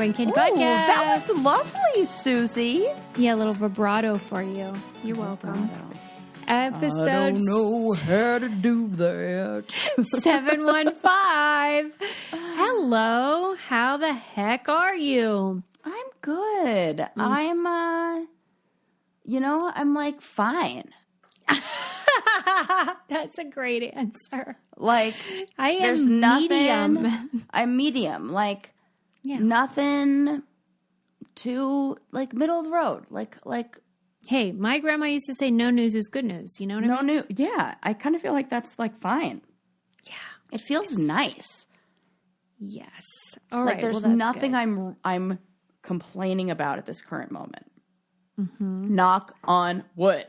Friend Candy Ooh, Podcast. that was lovely, Susie. Yeah, a little vibrato for you. You're welcome. Episode I don't know how to do that. 715. Hello. How the heck are you? I'm good. I'm like fine. That's a great answer. Like, I am there's nothing. medium. I'm medium. Like, Yeah. nothing too, like, middle of the road. Like, Hey, my grandma used to say no news is good news. You know what I mean? Yeah, I kind of feel like that's, like, fine. Yeah. It feels nice. Yes. All right. Like, there's well, that's nothing good. I'm complaining about at this current moment. Mm-hmm. Knock on wood.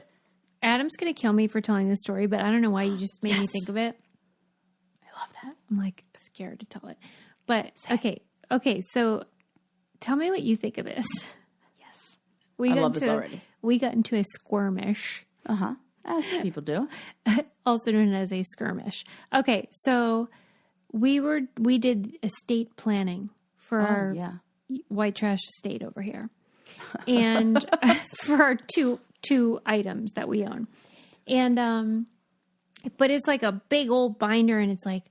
Adam's going to kill me for telling this story, but I don't know why you just made me think of it. I love that. I'm like scared to tell it. But okay. So tell me what you think of this. Yes. I love this already. We got into a skirmish. As people do. Also known as a skirmish. Okay. So we did estate planning for our white trash estate over here. And for our two items that we own. And, but it's like a big old binder and it's like,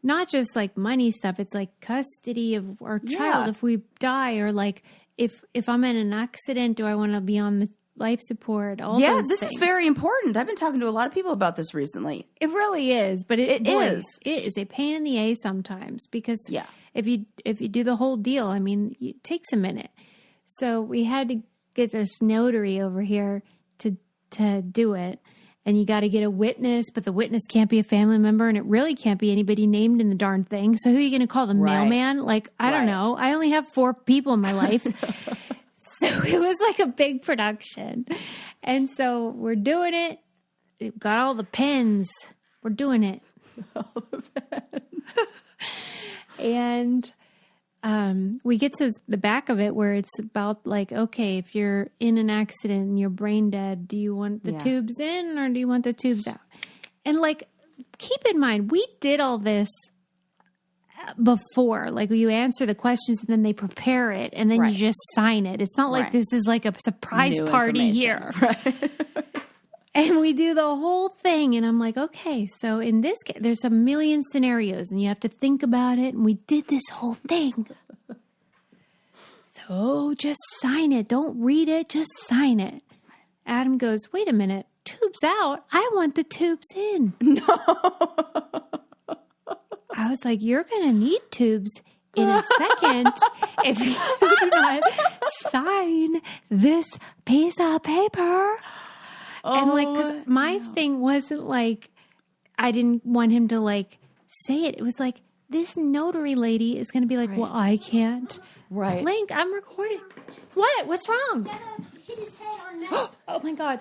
not just like money stuff. It's like custody of our child if we die, or like if I'm in an accident, do I want to be on the life support? All those this things. is very important. I've been talking to a lot of people about this recently. It really is, but it is. It is a pain in the A sometimes because if you do the whole deal, I mean, it takes a minute. So we had to get this notary over here to do it. And you got to get a witness, but the witness can't be a family member, and it really can't be anybody named in the darn thing. So who are you going to call? The mailman? Like, I don't know. I only have 4 people in my life. So it was like a big production. And so we're doing it. We've got all the pens. We're doing it. All the pens. And we get to the back of it where it's about like, okay, if you're in an accident and you're brain dead, do you want the tubes in or do you want the tubes out? And like, keep in mind, we did all this before. Like, you answer the questions and then they prepare it and then you just sign it. It's not like this is like a surprise New party here. Right. And we do the whole thing. And I'm like, okay, so in this case, there's a million scenarios and you have to think about it. And we did this whole thing. So just sign it. Don't read it. Just sign it. Adam goes, wait a minute. Tubes out? I want the tubes in. No. I was like, you're going to need tubes in a second if you do not sign this piece of paper. And like, because my thing wasn't like, I didn't want him to like say it. It was like, this notary lady is going to be like, well, I can't. Right. Link, I'm recording. What? What's wrong? Hit his head on that. Oh my God.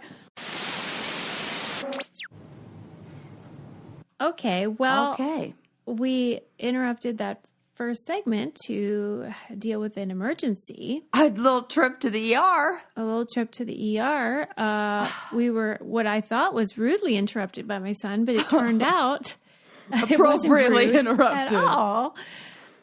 Okay. Well, we interrupted that first segment to deal with an emergency. A little trip to the ER. A little trip to the ER. We were what I thought was rudely interrupted by my son, but it turned out appropriately interrupted at all.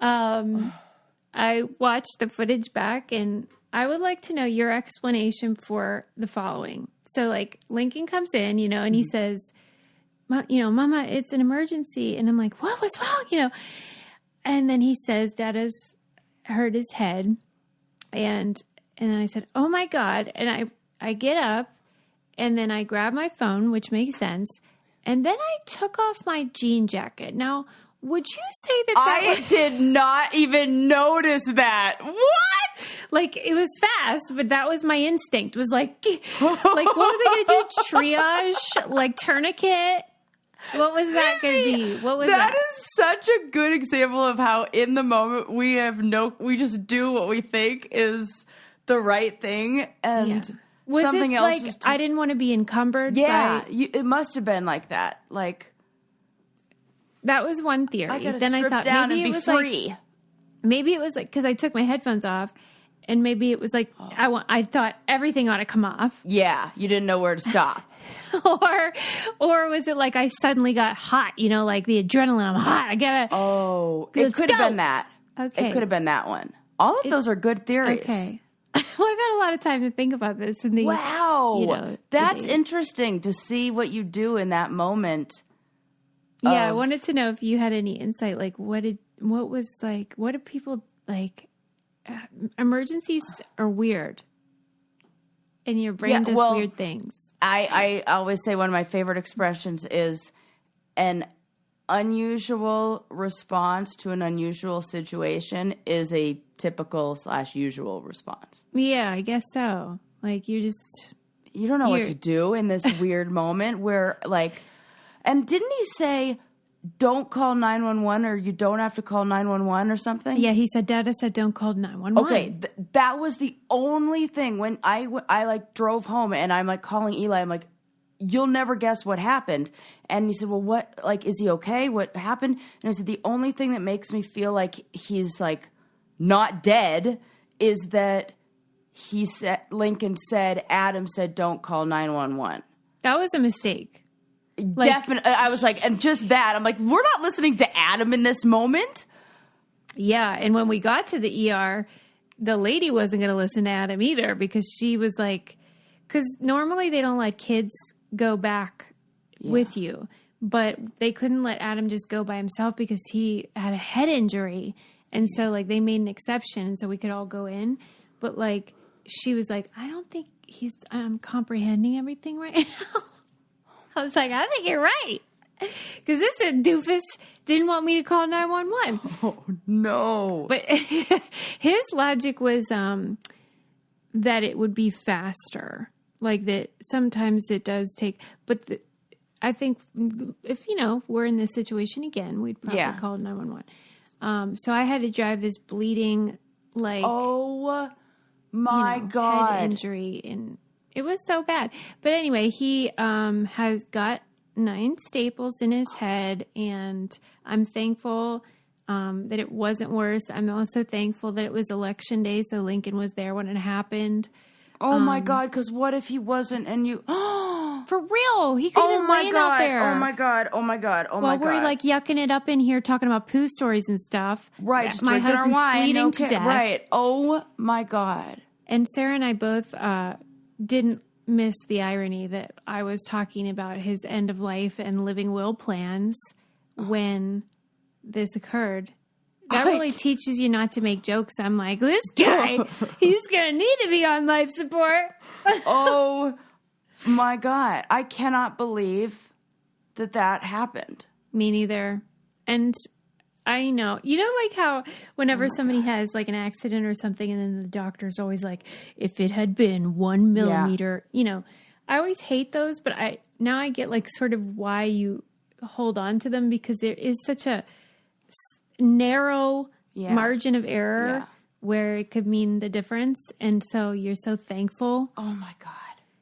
I watched the footage back, and I would like to know your explanation for the following. So, like, Lincoln comes in, and he says, Mama, it's an emergency. And I'm like, what? What's wrong? And then he says, Dad has hurt his head. And I said, oh my God. And I get up and then I grab my phone, which makes sense. And then I took off my jean jacket. Now, would you say that I did not even notice that. What? Like, it was fast, but that was my instinct. Was like what was I going to do? Triage? Like tourniquet? What was that going to be? What was that? That is such a good example of how in the moment we just do what we think is the right thing, and was something it else. Like, I didn't want to be encumbered. Yeah, by... it must have been like that. Like, that was one theory. I gotta then strip I thought down maybe and it be was free. Like, maybe it was like because I took my headphones off, and maybe it was like I thought everything ought to come off. Yeah, you didn't know where to stop. or was it like I suddenly got hot? Like the adrenaline. I'm hot. I gotta. Oh, it could have been that. Okay. It could have been that one. All of those are good theories. Okay. Well, I've had a lot of time to think about this. In the, wow. That's interesting to see what you do in that moment. Yeah, I wanted to know if you had any insight. Like, what do people like? Emergencies are weird. And your brain does weird things. I always say one of my favorite expressions is an unusual response to an unusual situation is a typical / usual response. Yeah, I guess so. Like you don't know what to do in this weird moment where like, and didn't he say, don't call 911 or you don't have to call 911 or something? Yeah, he said, Dada said don't call 911. Okay, that was the only thing when I like drove home and I'm like calling Eli. I'm like, you'll never guess what happened. And he said, well, what, like, is he okay? What happened? And I said, the only thing that makes me feel like he's like not dead is that Lincoln said, Adam said, don't call 911. That was a mistake. Definitely. I was like, and just that, I'm like, we're not listening to Adam in this moment. Yeah. And when we got to the ER, the lady wasn't going to listen to Adam either because she was like, because normally they don't let kids go back with you, but they couldn't let Adam just go by himself because he had a head injury. And so like they made an exception so we could all go in. But like, she was like, I don't think I'm comprehending everything right now. I was like, I think you're right. Because this doofus didn't want me to call 911. Oh, no. But his logic was that it would be faster. Like that sometimes it does take. But I think if, we're in this situation again, we'd probably call 911. So I had to drive this bleeding, like... Oh, my God. Head injury and... It was so bad. But anyway, he has got 9 staples in his head, and I'm thankful that it wasn't worse. I'm also thankful that it was election day, so Lincoln was there when it happened. Oh, my God, because what if he wasn't and you... For real. He could have been laying out there. Oh, my God. Oh, my God. Oh, my God. While we're, like, yucking it up in here talking about poo stories and stuff. Right. Just my drinking our husband's wine. bleeding to death. Right. Oh, my God. And Sarah and I both... didn't miss the irony that I was talking about his end of life and living will plans when this occurred. That really teaches you not to make jokes. I'm like, this guy, he's going to need to be on life support. Oh, my God. I cannot believe that happened. Me neither. And I know. Like how whenever somebody has like an accident or something and then the doctor's always like, if it had been 1 millimeter, I always hate those, but now I get like sort of why you hold on to them because there is such a narrow margin of error where it could mean the difference. And so you're so thankful. Oh my God.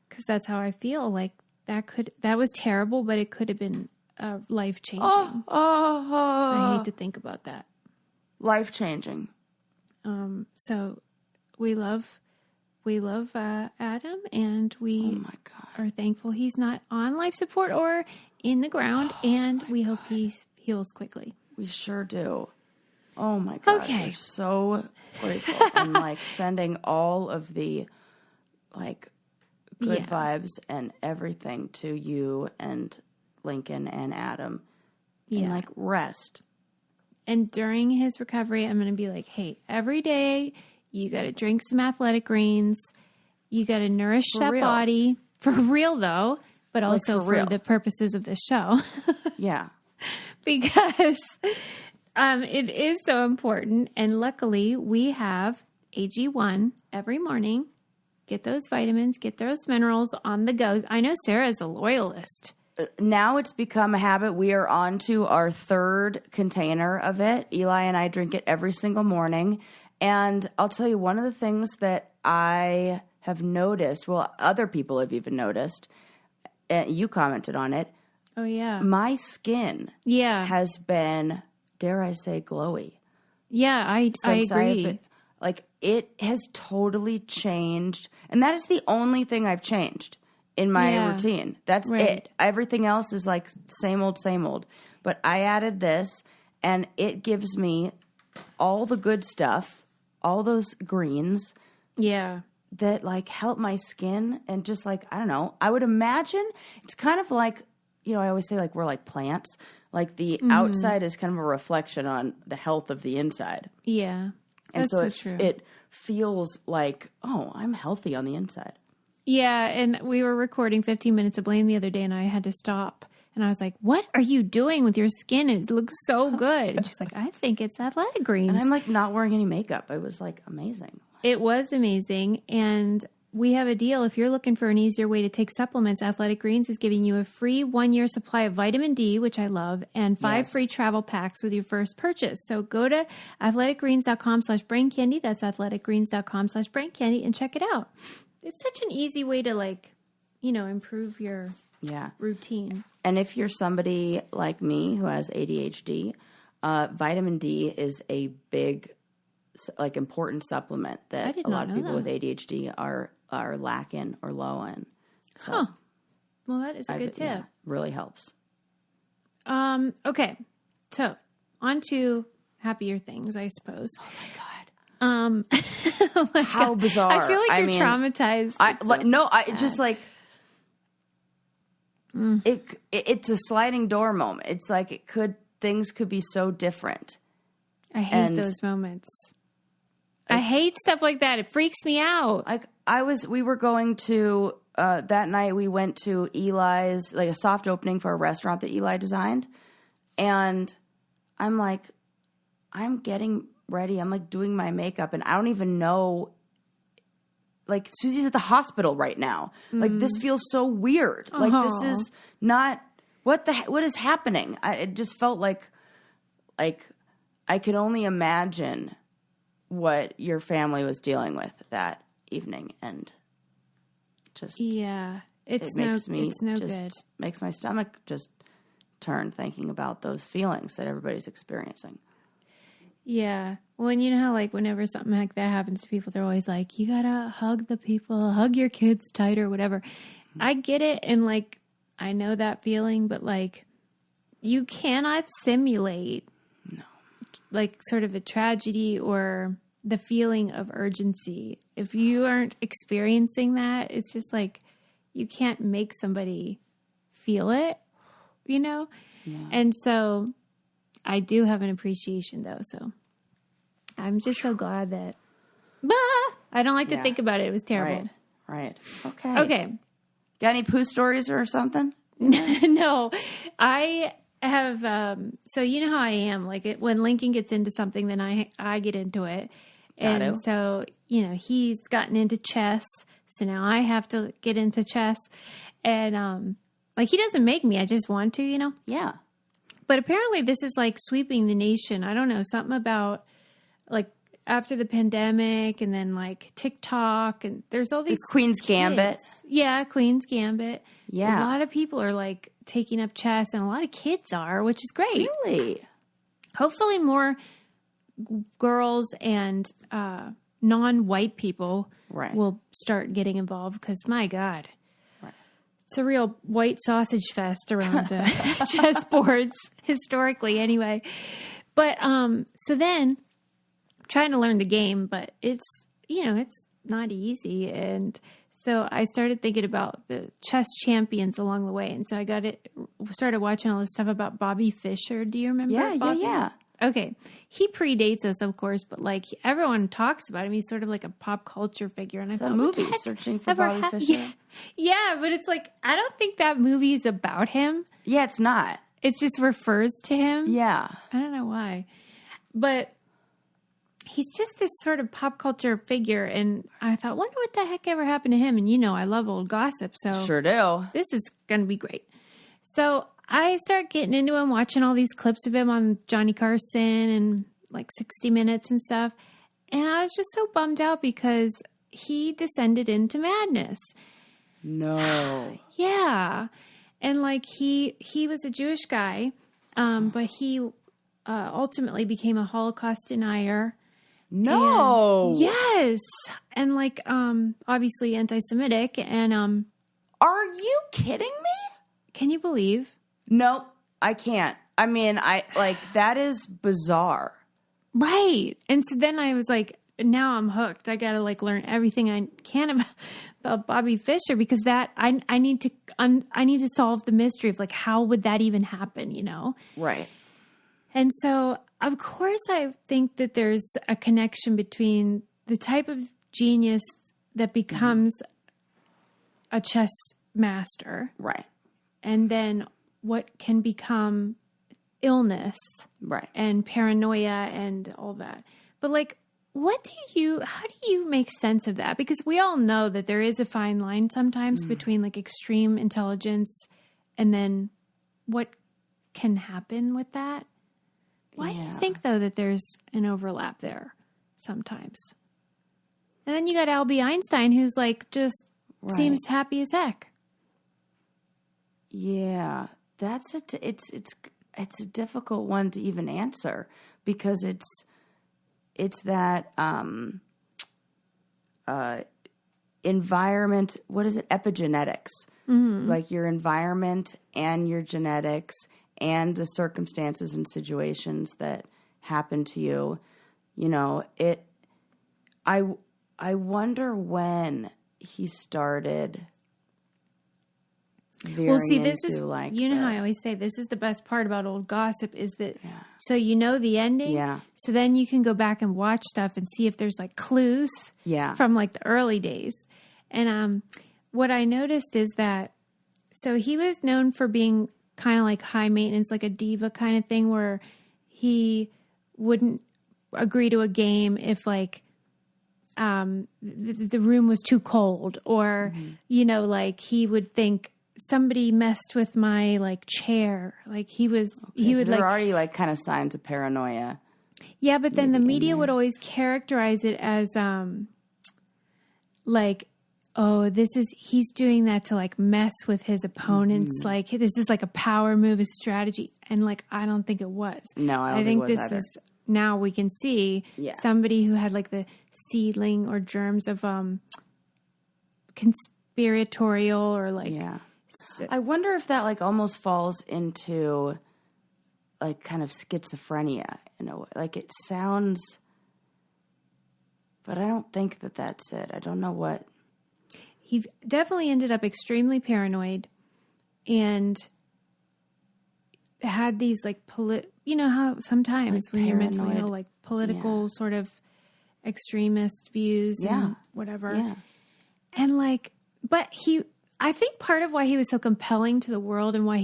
Because that's how I feel. Like that was terrible, but it could have been life-changing. I hate to think about that. Life-changing. So we love Adam, and we are thankful he's not on life support or in the ground, and we hope he heals quickly. We sure do. Oh my God. Okay. We're so grateful and like sending all of the like good vibes and everything to you and Lincoln and Adam and like rest. And during his recovery, I'm going to be like, hey, every day you got to drink some athletic greens. You got to nourish that body for real though, but also for the purposes of the show. Yeah. Because it is so important. And luckily we have AG1 every morning. Get those vitamins, get those minerals on the go. I know Sarah's a loyalist. Now it's become a habit. We are on to our 3rd container of it. Eli and I drink it every single morning. And I'll tell you, one of the things that I have noticed, well, other people have even noticed, you commented on it. Oh, yeah. My skin has been, dare I say, glowy. Yeah, I agree. It has totally changed. And that is the only thing I've changed in my routine. That's it. Everything else is like same old, same old. But I added this, and it gives me all the good stuff, all those greens. Yeah. That like help my skin and just like, I don't know, I would imagine it's kind of like, I always say like we're like plants. Like the outside is kind of a reflection on the health of the inside. Yeah. And so true. It feels like, oh, I'm healthy on the inside. Yeah. And we were recording 15 Minutes of Blame the other day and I had to stop. And I was like, what are you doing with your skin? It looks so good. And she's like, I think it's Athletic Greens. And I'm like not wearing any makeup. It was like amazing. It was amazing. And we have a deal. If you're looking for an easier way to take supplements, Athletic Greens is giving you a free 1-year supply of vitamin D, which I love, and 5 free travel packs with your first purchase. So go to athleticgreens.com/braincandy. That's athleticgreens.com/braincandy and check it out. It's such an easy way to improve your routine. And if you're somebody like me who has ADHD, vitamin D is a big important supplement that a lot of people with ADHD are lacking or low in. So, well, that is a good tip. Yeah, really helps. Okay, so on to happier things, I suppose. Oh my god! How bizarre! I feel like you're traumatized. Just like it's a sliding door moment. It's like things could be so different. I hate those moments. I hate stuff like that. It freaks me out. Like we were going to, that night we went to Eli's, like a soft opening for a restaurant that Eli designed. And I'm like, I'm getting ready. I'm like doing my makeup and I don't even know, like Susie's at the hospital right now. Like this feels so weird. Like this is not, what is happening? It just felt like I could only imagine what your family was dealing with that evening, and just it makes my stomach just turn thinking about those feelings that everybody's experiencing. Yeah, well, and you know how like whenever something like that happens to people, they're always like, you gotta hug the people, hug your kids tight or whatever. I get it, and like I know that feeling, but like you cannot simulate like sort of a tragedy or the feeling of urgency. If you aren't experiencing that, it's just like you can't make somebody feel it, Yeah. And so I do have an appreciation though. So I'm just so glad that I don't like to think about it. It was terrible. Right. Okay. Got any poo stories or something? No, I have, so you know how I am, like when Lincoln gets into something, then I get into it. So, he's gotten into chess. So now I have to get into chess and, like he doesn't make me, I just want to, Yeah. But apparently this is like sweeping the nation. I don't know, something about like after the pandemic and then like TikTok and there's all these Queen's Gambit. Yeah. Queen's Gambit. Yeah. A lot of people are like taking up chess and a lot of kids are, which is great. Really? Hopefully more girls and non-white people will start getting involved because my God, it's a real white sausage fest around the chessboards historically anyway. But so then I'm trying to learn the game, but it's not easy. And so I started thinking about the chess champions along the way. And so I started watching all this stuff about Bobby Fischer. Do you remember Bobby? Yeah. Okay. He predates us, of course, but like everyone talks about him. He's sort of like a pop culture figure. And I thought, movie, Searching for Bobby Fischer. Yeah, but it's like, I don't think that movie is about him. Yeah, it's not. It just refers to him. Yeah. I don't know why. But he's just this sort of pop culture figure. And I thought, wonder what the heck ever happened to him. And I love old gossip. So sure do. This is going to be great. So I start getting into him, watching all these clips of him on Johnny Carson and like 60 Minutes and stuff. And I was just so bummed out because he descended into madness. No. Yeah. And like he was a Jewish guy, but he ultimately became a Holocaust denier. No. And, yes. And like obviously anti-Semitic. And are you kidding me? Can you believe? Nope, I can't. I mean, that is bizarre. Right. And so then I was like, now I'm hooked. I got to like learn everything I can about Bobby Fischer, because that I need to solve the mystery of like, how would that even happen, you know? Right. And so, of course, I think that there's a connection between the type of genius that becomes a chess master. Right. And then what can become illness. Right. And paranoia and all that. But like, how do you make sense of that? Because we all know that there is a fine line sometimes between like extreme intelligence and then what can happen with that. Why do you think, though, that there's an overlap there sometimes? And then you got Albie Einstein, who's like just seems happy as heck. Yeah, it's a difficult one to even answer, because it's that environment. What is it? Epigenetics. Mm-hmm. Like your environment and your genetics and the circumstances and situations that happen to you. You know, I wonder when he started veering this into is like, you know how I always say this is the best part about old gossip is that so you know the ending, so then you can go back and watch stuff and see if there's like clues from like the early days. And what I noticed is that so he was known for being kind of like high maintenance, like a diva kind of thing, where he wouldn't agree to a game if like the room was too cold, or you know, like he would think somebody messed with my like chair. Like he would there like are already like kind of signs of paranoia. Yeah, but then the media would always characterize it as like, oh, he's doing that to like mess with his opponents. Like this is like a power move, a strategy. And like, I don't think it was. No, I don't think it was this either. is now we can see somebody who had like the seedling or germs of conspiratorial or like. Yeah. I wonder if that like almost falls into like kind of schizophrenia in a way. Like it sounds, but I don't think that that's it. I don't know what. He definitely ended up extremely paranoid and had these like you know how sometimes like when you're mentally ill, like political sort of extremist views and whatever. Yeah. And like, but I think part of why he was so compelling to the world and why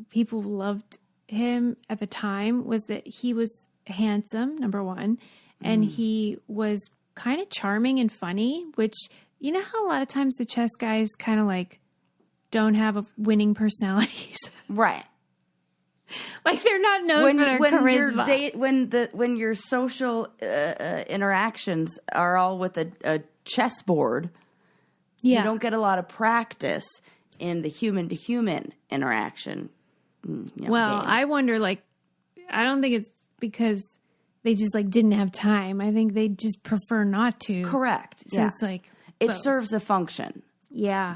people loved him at the time was that he was handsome, number one, and he was kind of charming and funny, which, you know how a lot of times the chess guys kind of like don't have winning personalities. Right. Like they're not known for their charisma. When your social interactions are all with a chessboard, you don't get a lot of practice in the human-to-human interaction. Game. I wonder, like, I don't think it's because they just, like, didn't have time. I think they just prefer not to. Correct. So it's like... It serves a function. Yeah.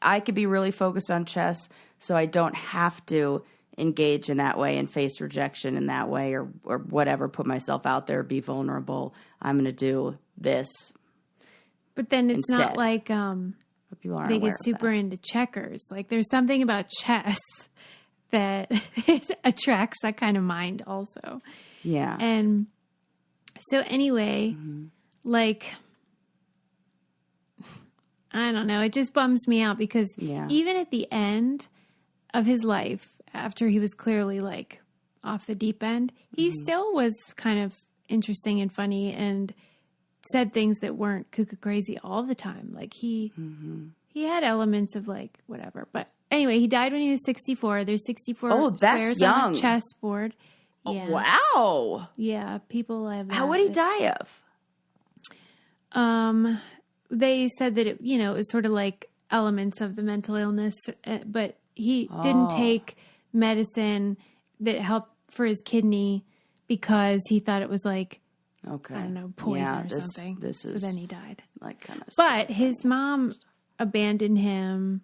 I could be really focused on chess, so I don't have to engage in that way and face rejection in that way or whatever, put myself out there, be vulnerable. I'm going to do this. But then it's instead. Not like they get super into checkers. Like there's something about chess that it attracts that kind of mind also. Yeah. And so anyway, like, I don't know. It just bums me out because even at the end of his life, after he was clearly like off the deep end, he still was kind of interesting and funny and said things that weren't cuckoo crazy all the time. Like he had elements of like whatever. But anyway, he died when he was 64. There's 64 squares on a chessboard. Yeah. Oh, wow. Yeah, people have. How would he die of? They said that it was sort of like elements of the mental illness, but he didn't take medicine that helped for his kidney because he thought it was like. Okay. I don't know, poison or something. So then he died. Like kind of. But his mom abandoned him,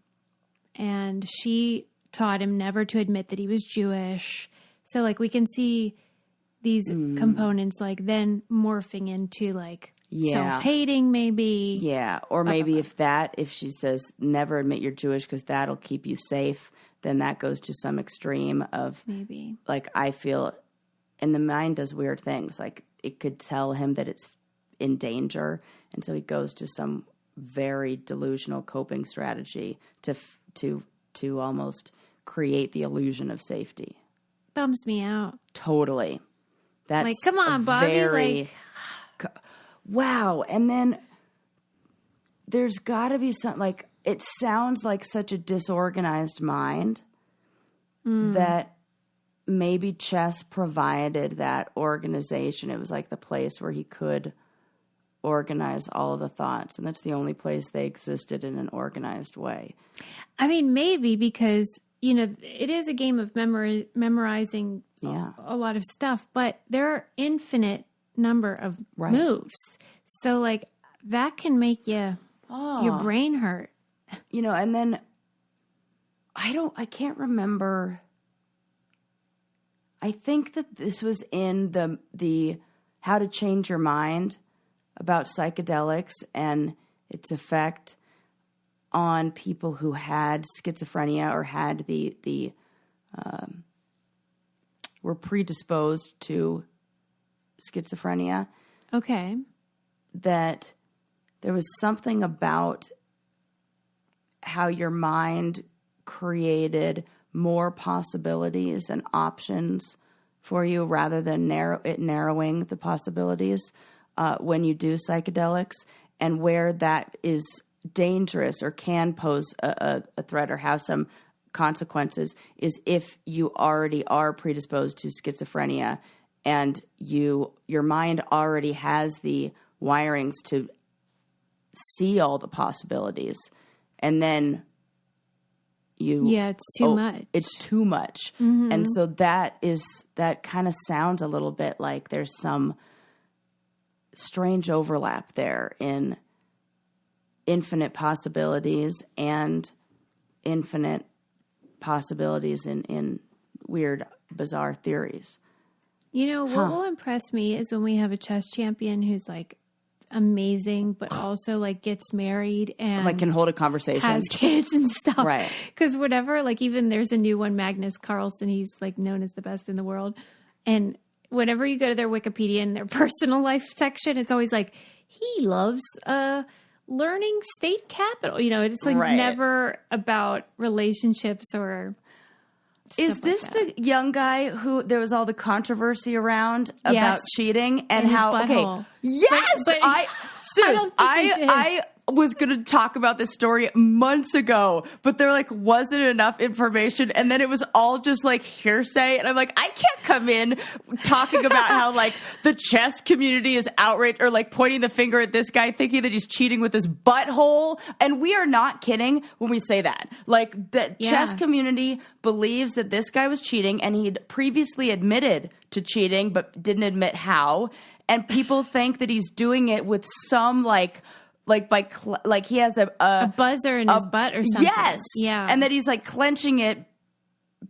and she taught him never to admit that he was Jewish. So like we can see these components, like then morphing into like self-hating maybe. Yeah. Or maybe if she says never admit you're Jewish because that'll keep you safe, then that goes to some extreme of maybe like, I feel, and the mind does weird things. Like it could tell him that it's in danger. And so he goes to some very delusional coping strategy to almost create the illusion of safety. Bums me out. Totally. That's like, come on, Bobby. Wow. And then there's got to be something like, it sounds like such a disorganized mind that maybe chess provided that organization. It was like the place where he could organize all of the thoughts. And that's the only place they existed in an organized way. I mean, maybe because, you know, it is a game of memorizing a lot of stuff, but there are infinite number of moves. So like that can make your brain hurt. You know, and then I can't remember. I think that this was in the How to Change Your Mind about psychedelics and its effect on people who had schizophrenia or had were predisposed to schizophrenia. Okay. That there was something about how your mind created more possibilities and options for you rather than narrowing the possibilities when you do psychedelics, and where that is dangerous or can pose a threat or have some consequences is if you already are predisposed to schizophrenia and your mind already has the wirings to see all the possibilities, and then it's too much. It's too much. Mm-hmm. And so that kind of sounds a little bit like there's some strange overlap there in infinite possibilities and infinite possibilities in weird, bizarre theories. You know, what will impress me is when we have a chess champion who's like amazing, but also like gets married and like can hold a conversation, has kids and stuff. Right. Because whatever, like even there's a new one, Magnus Carlsen, he's like known as the best in the world. And whenever you go to their Wikipedia and their personal life section, it's always like, he loves learning state capital. You know, it's like never about relationships or... Is this the young guy who there was all the controversy around about cheating and how? Okay, yes, but I was going to talk about this story months ago, but there like wasn't enough information, and then it was all just like hearsay, and I'm like, I can't come in talking about how like the chess community is outraged or like pointing the finger at this guy, thinking that he's cheating with his butthole, and we are not kidding when we say that. Like the chess community believes that this guy was cheating, and he'd previously admitted to cheating, but didn't admit how, and people think that he's doing it with some like he has a buzzer in his butt or something. Yes. Yeah. And that he's like clenching it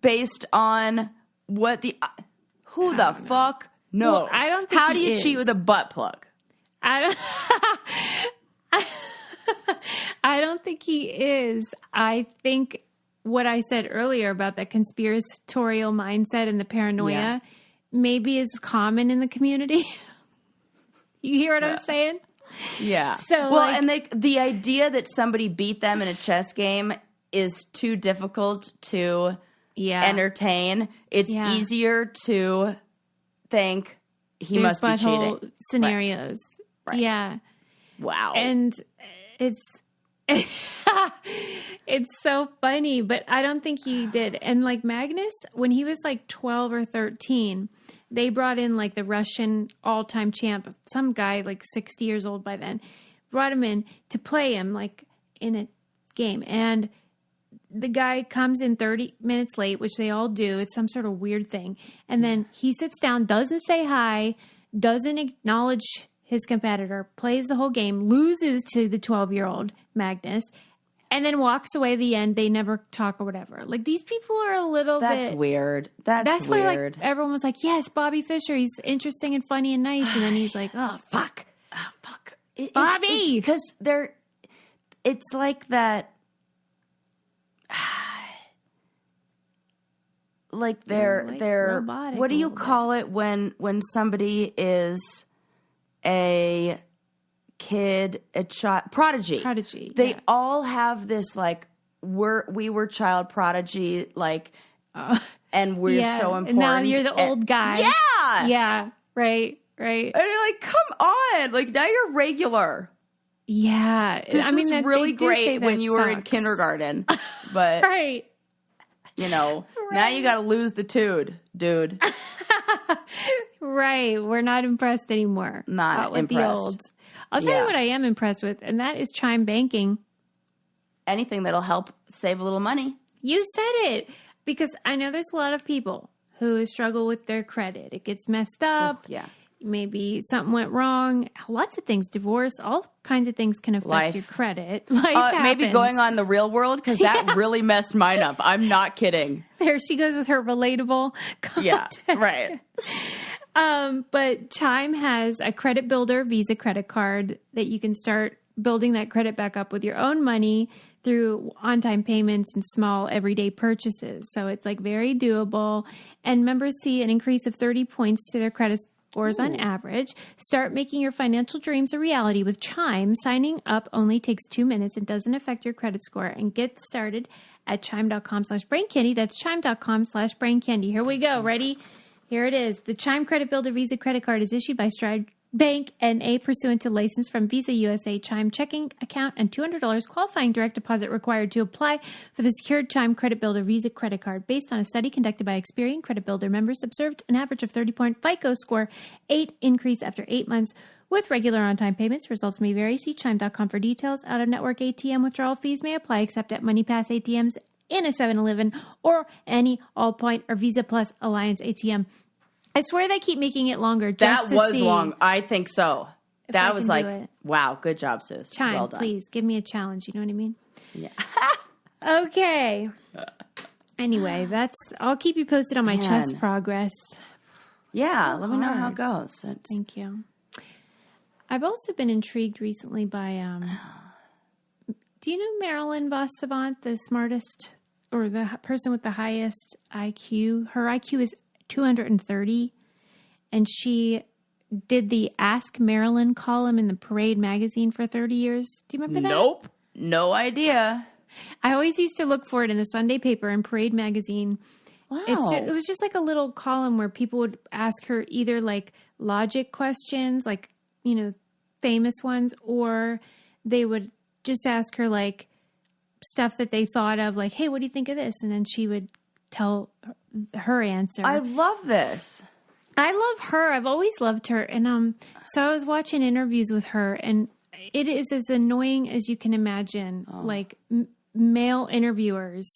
based on what who the fuck knows? Well, I don't think How do you cheat with a butt plug? I don't think he is. I think what I said earlier about that conspiratorial mindset and the paranoia maybe is common in the community. You hear what I'm saying? Yeah. So, and the idea that somebody beat them in a chess game is too difficult to entertain. It's easier to think he must be cheating. Scenarios. Right. Yeah. Wow. And it's so funny, but I don't think he did. And like Magnus, when he was like 12 or 13, they brought in like the Russian all-time champ, some guy like 60 years old by then, brought him in to play him like in a game. And the guy comes in 30 minutes late, which they all do. It's some sort of weird thing. And then he sits down, doesn't say hi, doesn't acknowledge his competitor, plays the whole game, loses to the 12-year-old Magnus, and then walks away at the end. They never talk or whatever. Like, these people are a little That's bit... weird. That's weird. Why, like, everyone was like, yes, Bobby Fischer, he's interesting and funny and nice. And then he's like, oh, fuck. Oh, fuck. Bobby! Because it's like that... Like they're robotic what do you a little call it when somebody is a kid, a child prodigy? They all have this like we were child prodigy, like and we're so important. And now you're the old guy. Yeah. Yeah. Right. And you're like, come on, like now you're regular. Yeah. This was really great when you were in kindergarten, but right. You know, now you got to lose the dude. Right. We're not impressed anymore. Not with impressed. The olds. I'll tell you what I am impressed with, and that is Chime Banking. Anything that'll help save a little money. You said it. Because I know there's a lot of people who struggle with their credit. It gets messed up. Yeah. Maybe something went wrong. Lots of things. Divorce. All kinds of things can affect your credit. Maybe going on The Real World, because that really messed mine up. I'm not kidding. There she goes with her relatable content. Yeah, right. But Chime has a credit builder Visa credit card that you can start building that credit back up with your own money through on-time payments and small everyday purchases. So it's like very doable. And members see an increase of 30 points to their credit scores on average. Start making your financial dreams a reality with Chime. Signing up only takes 2 minutes and doesn't affect your credit score. And get started at chime.com/braincandy. That's chime.com/braincandy. Here we go. Ready? Here it is. The Chime Credit Builder Visa Credit Card is issued by Stride Bank N.A. pursuant to license from Visa USA Chime checking account and $200 qualifying direct deposit required to apply for the secured Chime Credit Builder Visa Credit Card. Based on a study conducted by Experian Credit Builder members, observed an average of 30-point FICO score, 8 increase after 8 months with regular on-time payments. Results may vary. See chime.com for details. Out-of-network ATM withdrawal fees may apply except at MoneyPass ATMs in a 7-Eleven or any Allpoint or Visa Plus Alliance ATM. I swear they keep making it longer just to see. That was long. I think so. That was like, wow, good job, sis. Chime, well done. Please, give me a challenge. You know what I mean? Yeah. Okay. Anyway, I'll keep you posted on my chess progress. Yeah, let me know how it goes. Thank you. I've also been intrigued recently by, do you know Marilyn Vos Savant, the smartest, or the person with the highest IQ? Her IQ is 230, and she did the Ask Marilyn column in the Parade magazine for 30 years. Do you remember that? Nope. No idea. I always used to look for it in the Sunday paper and Parade magazine. Wow. It was just like a little column where people would ask her either like logic questions, like, you know, famous ones, or they would just ask her like stuff that they thought of, like, hey, what do you think of this? And then she would tell her answer. I love this. I love her. I've always loved her. And so I was watching interviews with her, and it is as annoying as you can imagine. Like male interviewers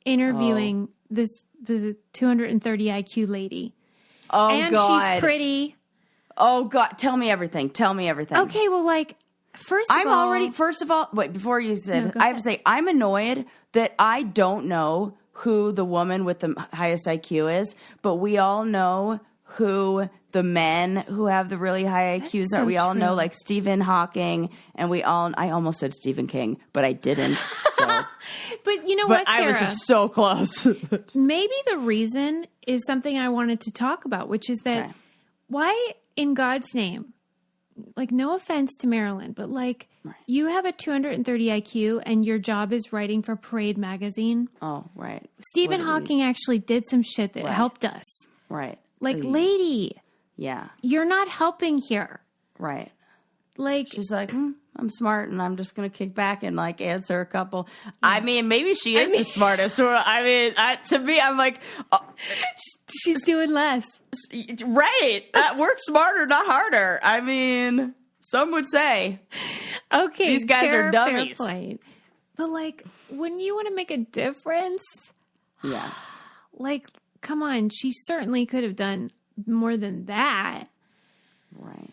interviewing the 230 IQ lady. Oh, and God. She's pretty. Oh, God. Tell me everything. Okay, well, like, first of all, wait, before you say this, I have to say, I'm annoyed that I don't know who the woman with the highest IQ is, but we all know who the men who have the really high IQs are. We all know, like Stephen Hawking, and I almost said Stephen King, but I didn't. So. But you know what, Sarah? I was so close. Maybe the reason is something I wanted to talk about, which is that why, in God's name, like, no offense to Marilyn, but like, you have a 230 IQ and your job is writing for Parade magazine. Oh, right. Stephen Hawking actually did some shit that helped us. Right. Like, lady. Yeah. You're not helping here. Right. Like, she's like, I'm smart and I'm just going to kick back and like answer a couple. I mean, maybe she is the smartest. Or, I mean, to me, I'm like, she's doing less. Right. Work smarter, not harder. I mean, some would say. Okay. These guys are dummies. Fair point. But like, when you want to make a difference. Yeah. Like, come on. She certainly could have done more than that. Right.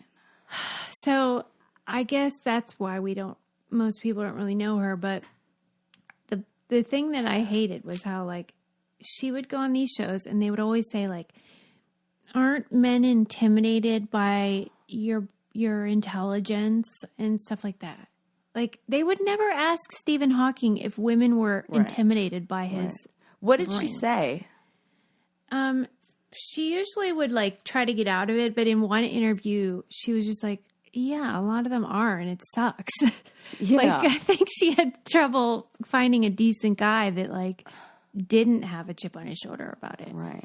So I guess that's why most people don't really know her. But the thing that I hated was how, like, she would go on these shows and they would always say, like, aren't men intimidated by your intelligence and stuff like that? Like, they would never ask Stephen Hawking if women were intimidated by his What did brain. she say? She usually would, like, try to get out of it, but in one interview, she was just like, yeah, a lot of them are, and it sucks. Yeah. Like, I think she had trouble finding a decent guy that, like, didn't have a chip on his shoulder about it. Right.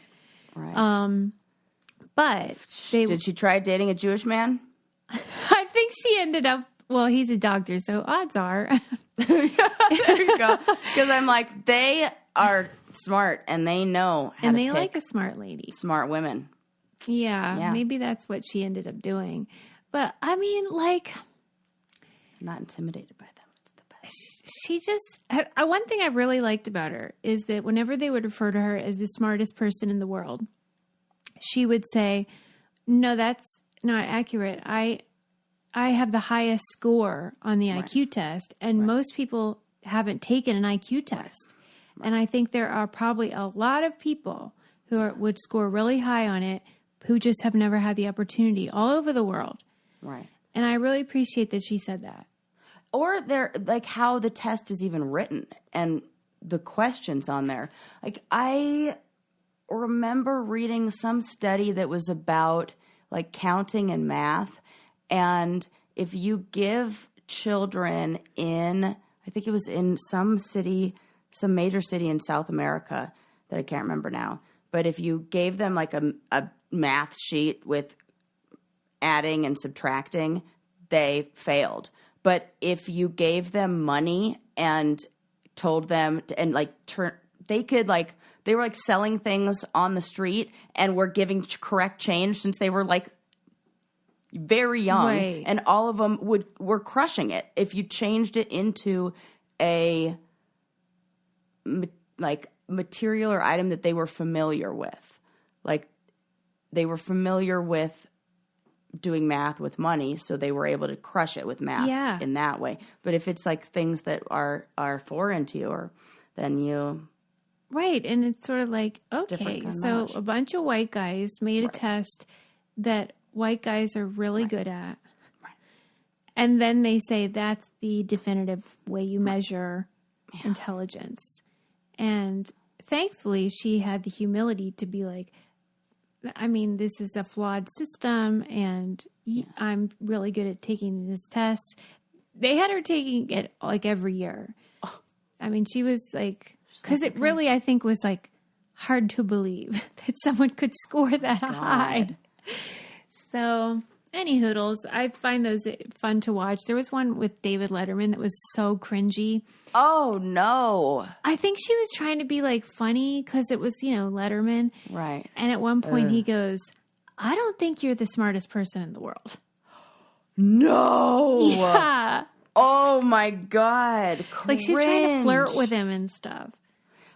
But did she try dating a Jewish man? I think she ended up, well, he's a doctor, so odds are. There you go. Because I'm like, they are smart and they know how and to they pick like a smart lady. smart women. Yeah, maybe that's what she ended up doing. But, I mean, like, I'm not intimidated by them. It's the best. she just, one thing I really liked about her is that whenever they would refer to her as the smartest person in the world, she would say, no, that's not accurate. I have the highest score on the IQ test, and most people haven't taken an IQ test. And I think there are probably a lot of people who would score really high on it who just have never had the opportunity all over the world. Right. And I really appreciate that she said that. Or they're like how the test is even written and the questions on there. Like, I remember reading some study that was about like counting and math. And if you give children in, I think it was in some city, some major city in South America that I can't remember now. But if you gave them like a math sheet with adding and subtracting, they failed. But if you gave them money and told them to, and like they were like selling things on the street and were giving correct change since they were like very young, and all of them were crushing it. If you changed it into a like material or item that they were familiar with, like they were familiar with doing math with money, so they were able to crush it with math in that way. But if it's like things that are foreign to you, or then you and it's sort of like, okay, so a bunch of white guys made a test that white guys are really good at, and then they say that's the definitive way you measure intelligence. And thankfully, she had the humility to be like, I mean, this is a flawed system, and I'm really good at taking this test. They had her taking it like every year. I mean, she was like, because it really, I think, was like hard to believe that someone could score that high. So, any hoodles, I find those fun to watch. There was one with David Letterman that was so cringy. Oh, no. I think she was trying to be like funny because it was, Letterman. Right. And at one point he goes, I don't think you're the smartest person in the world. No. Yeah. Oh, my God. Cringe. Like she's trying to flirt with him and stuff.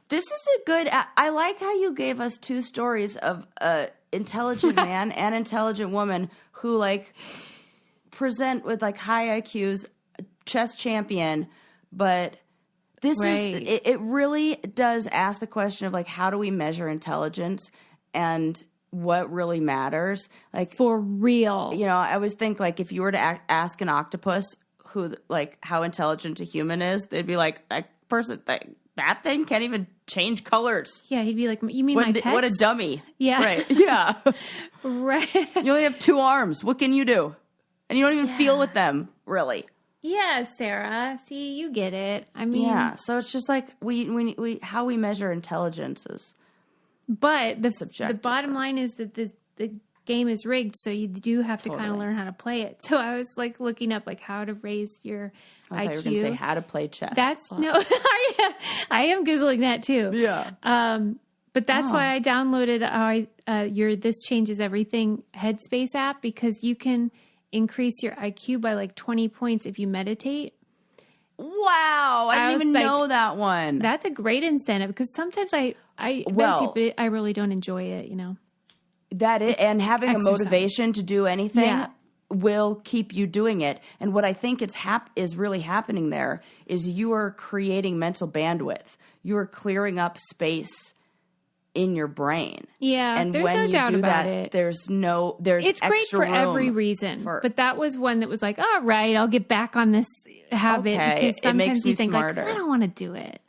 This is a good, I like how you gave us two stories of intelligent man and intelligent woman who like present with like high IQs, chess champion, but this is, it really does ask the question of like, how do we measure intelligence and what really matters? Like for real. I always think like if you were to ask an octopus who like how intelligent a human is, they'd be like, that person, that thing can't even change colors. Yeah, he'd be like, you mean my pets? What a dummy. Yeah. Right. Yeah. Right. You only have 2 arms. What can you do? And you don't even feel with them, really. Yeah, Sarah. See, you get it. I mean. Yeah. So it's just like we how we measure intelligence is But the subjective. The bottom line is that the game is rigged, so you do have to kind of learn how to play it. So I was like looking up like how to raise your IQ. I thought you were going to say how to play chess. No, I am Googling that too. Yeah. But that's why I downloaded your This Changes Everything Headspace app, because you can increase your IQ by like 20 points if you meditate. Wow. I didn't even know that one. That's a great incentive, because sometimes I meditate, but I really don't enjoy it, That is, and having a motivation to do anything. Yeah. will keep you doing it. And what I think is really happening there is you are creating mental bandwidth. You are clearing up space in your brain. Yeah, and there's when no you doubt do about that, it. It's great extra for room every reason. But that was one that was like, all right, I'll get back on this habit because it sometimes makes you me think smarter. like, I don't want to do it.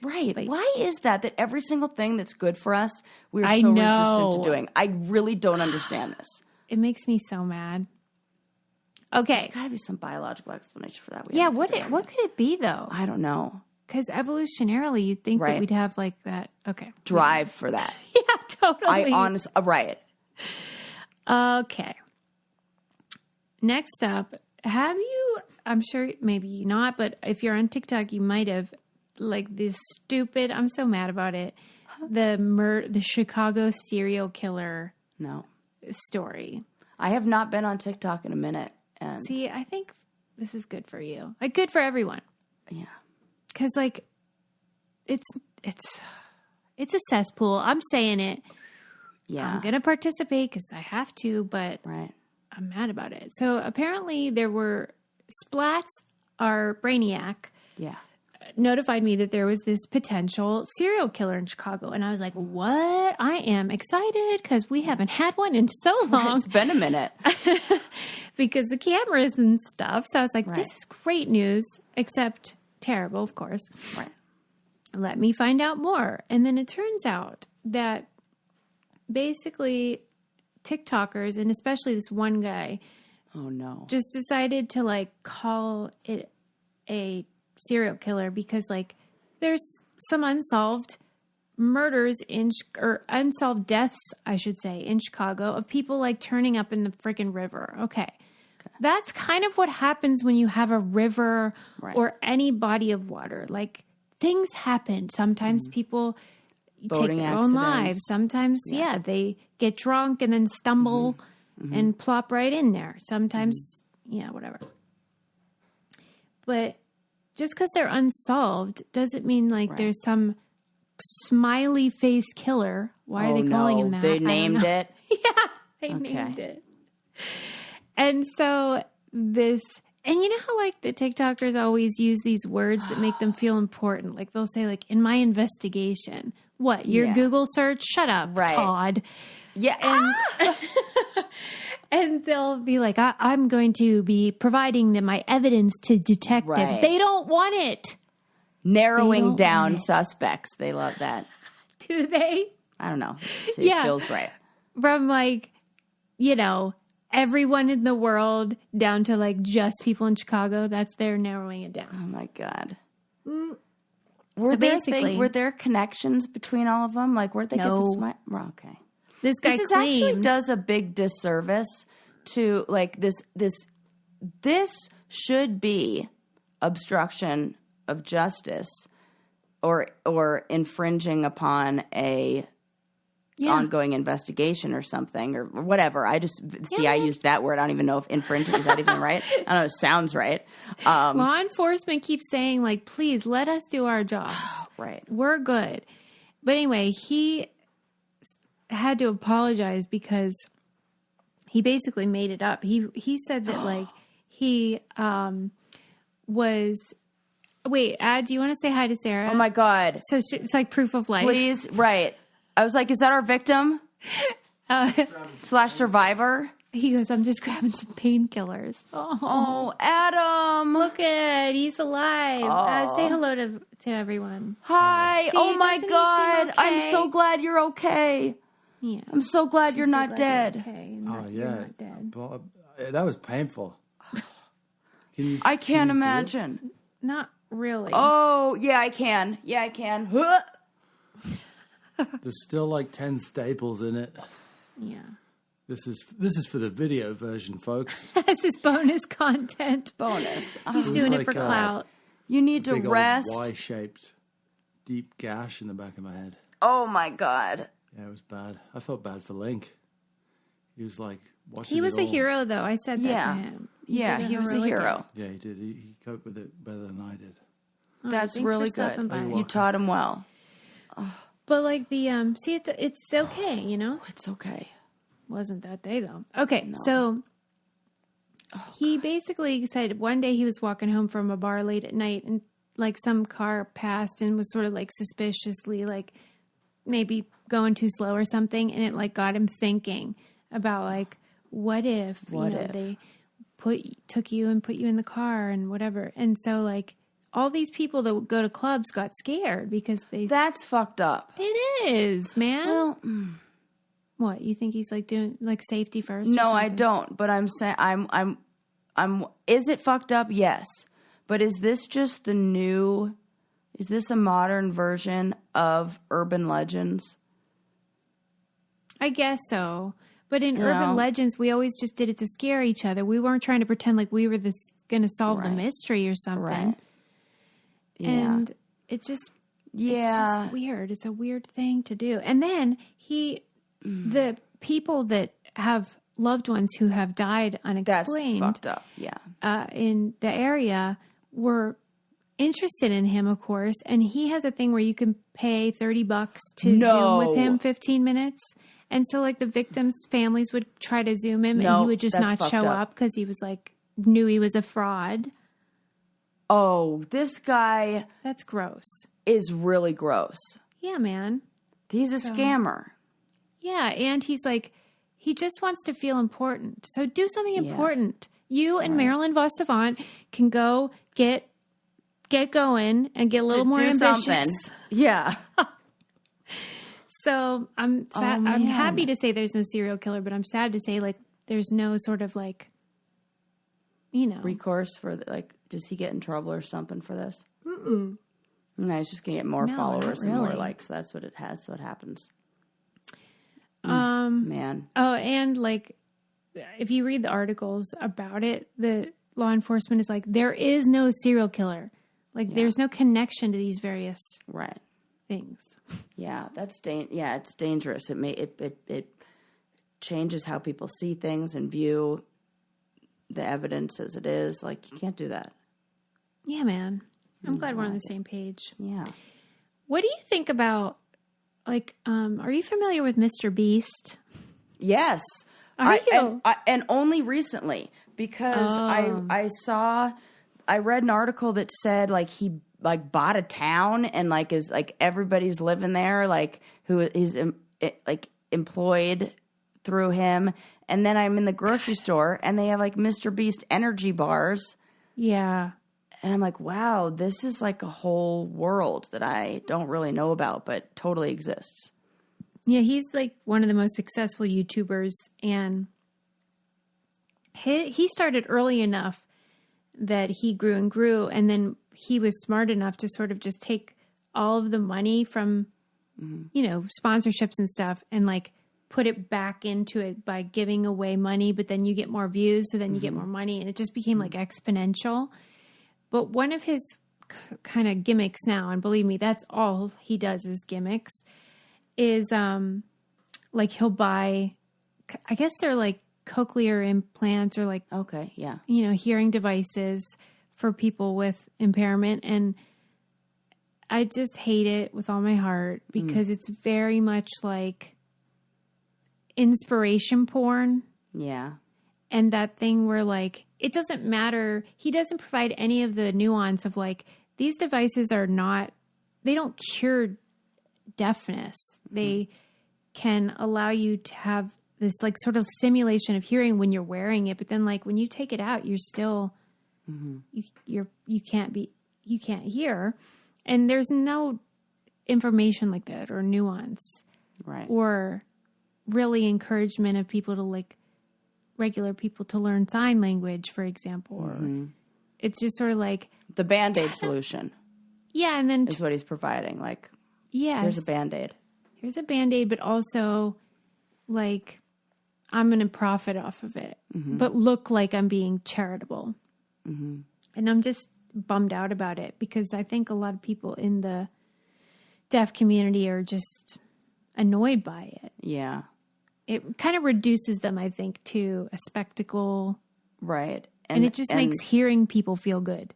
Right. Like, why is that every single thing that's good for us, we're I so know. resistant to doing? I really don't understand this. It makes me so mad. Okay. There's got to be some biological explanation for that. Yeah, what could it be though? I don't know. Because evolutionarily, you'd think that we'd have like that. Okay. Drive for that. Yeah, totally. Right. Okay. Next up, have you, I'm sure maybe not, but if you're on TikTok, you might have like this stupid, I'm so mad about it, the Chicago serial killer story. I have not been on TikTok in a minute. And see, I think this is good for you. Like good for everyone. Yeah. Because like it's a cesspool. I'm saying it. Yeah. I'm going to participate because I have to, but I'm mad about it. So apparently there were Splats, our brainiac, notified me that there was this potential serial killer in Chicago. And I was like, what? I am excited because we haven't had one in so long. It's been a minute. Because the cameras and stuff. So I was like, this is great news, except terrible, of course. Right. Let me find out more. And then it turns out that basically TikTokers, and especially this one guy, just decided to like call it a serial killer because like there's some unsolved murders or unsolved deaths, I should say, in Chicago of people like turning up in the freaking river. Okay. That's kind of what happens when you have a river or any body of water. Like things happen. Sometimes people Boating take their accidents. own lives. Sometimes, they get drunk and then stumble and plop right in there. Sometimes, whatever. But just because they're unsolved doesn't mean like there's some smiley face killer. Why are they calling him that? They named it. Yeah, they named it. And so and you know how like the TikTokers always use these words that make them feel important. Like they'll say like, in my investigation, what, your Google search? Shut up, Todd. Yeah. And, and they'll be like, I'm going to be providing my evidence to detectives. Right. They don't want it. Narrowing down suspects. They love that. Do they? I don't know. It feels right. From like, everyone in the world down to like just people in Chicago. That's they're narrowing it down. Oh my God. Were there connections between all of them? Like where'd they get the smile? Well, okay. This guy actually does a big disservice to like this should be obstruction of justice or infringing upon a ongoing investigation or something or whatever. I just I used that word. I don't even know if infringing is that even right. I don't know. It sounds right. Law enforcement keeps saying like, please let us do our jobs. Right. We're good. But anyway, he had to apologize because he basically made it up. He said that like he was. Wait, do you want to say hi to Sarah? Oh my God. So it's like proof of life. Please. Right. I was like, is that our victim? / survivor? He goes, I'm just grabbing some painkillers. Oh, Adam. Look he's alive. Say hello to everyone. Hi. See, oh my God. okay? I'm so glad you're okay. Yeah. I'm so glad you're not dead. Okay. You're not dead. Well, that was painful. I can't imagine. Not really. Oh, yeah, I can. Yeah, I can. There's still like 10 staples in it. Yeah. This is for the video version, folks. This is bonus content. Bonus. He's doing it for clout. You need to big rest. Old Y-shaped deep gash in the back of my head. Oh my God. Yeah, it was bad. I felt bad for Link. He was like watching. He was a hero, though. I said that to him. He was a hero. Yeah, he did. He coped with it better than I did. That's really good. You taught him well. But like the it's okay, It's okay. Wasn't that day though. Okay, so he basically said one day he was walking home from a bar late at night and like some car passed and was sort of like suspiciously like maybe going too slow or something. And it like got him thinking about like, what if, they took you and put you in the car and whatever. And so like all these people that would go to clubs got scared because that's fucked up. It is, man. Well, what, you think he's like doing like safety first? No, I don't. But I'm saying I'm. Is it fucked up? Yes. But is this just is this a modern version of urban legends? I guess so. But in urban legends, we always just did it to scare each other. We weren't trying to pretend like we were going to solve the mystery or something. Right. Yeah. And it's just weird. It's a weird thing to do. And then the people that have loved ones who have died unexplained. That's fucked up. Yeah. In the area were interested in him, of course. And he has a thing where you can pay $30 to Zoom with him 15 minutes. And so like the victims' families would try to Zoom him and he would just not show up because he was like, knew he was a fraud. Oh, this guy. That's gross. Is really gross. Yeah, man. He's a scammer. Yeah. And he's like, he just wants to feel important. So do something important. You and Marilyn Vos Savant can go get going and get a little more ambitious. Something. Yeah. So I'm sad. I'm happy to say there's no serial killer, but I'm sad to say like there's no sort of like, recourse for like, does he get in trouble or something for this? Mm-mm. No, he's just gonna get more followers and more likes. That's what That's what happens. Man. Oh, and like, if you read the articles about it, the law enforcement is like, there is no serial killer. Like, there's no connection to these various things. Yeah, it's dangerous. It changes how people see things and view the evidence as it is. Like, you can't do that. Yeah, man. I'm glad we're on the same page. Yeah. What do you think about, like, are you familiar with Mr. Beast? Yes. Are you? And only recently, because I read an article that said like he like bought a town and like is like everybody's living there, like who is like employed through him. And then I'm in the grocery store and they have like Mr. Beast energy bars. Yeah. And I'm like, wow, this is like a whole world that I don't really know about, but totally exists. Yeah, he's like one of the most successful YouTubers, and he started early enough that he grew and grew, and then he was smart enough to sort of just take all of the money from, sponsorships and stuff and like put it back into it by giving away money, but then you get more views, so then you get more money, and it just became like exponential. But one of his kind of gimmicks now, and believe me, that's all he does is gimmicks, is like he'll buy, I guess they're like cochlear implants or like, hearing devices for people with impairment. And I just hate it with all my heart because it's very much like inspiration porn. Yeah. And that thing where like, it doesn't matter. He doesn't provide any of the nuance of like, these devices they don't cure deafness. They can allow you to have this like sort of simulation of hearing when you're wearing it. But then like when you take it out, you're still, you can't hear. And there's no information like that or nuance. Right. Or really encouragement of people to like, regular people to learn sign language, for example. Or it's just sort of like the Band-Aid solution. Yeah. And then is what he's providing. Like, here's a Band-Aid. Here's a Band-Aid, but also like I'm going to profit off of it, but look like I'm being charitable. And I'm just bummed out about it because I think a lot of people in the deaf community are just annoyed by it. Yeah. It kind of reduces them, I think, to a spectacle. Right. And it just makes hearing people feel good.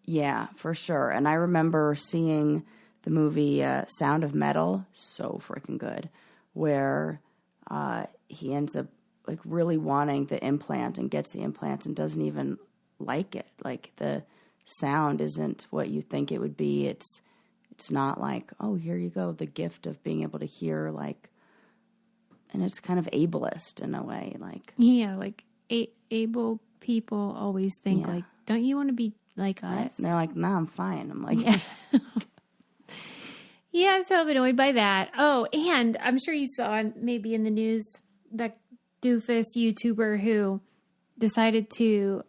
Yeah, for sure. And I remember seeing the movie Sound of Metal, so freaking good, where he ends up like really wanting the implant and gets the implant and doesn't even like it. Like the sound isn't what you think it would be. It's not like, oh, here you go, the gift of being able to hear, like, and it's kind of ableist in a way, like. Yeah, like able people always think like, don't you want to be like us? Right? And they're like, nah, I'm fine. I'm like, yeah, so I'm annoyed by that. Oh, and I'm sure you saw maybe in the news that doofus YouTuber who decided to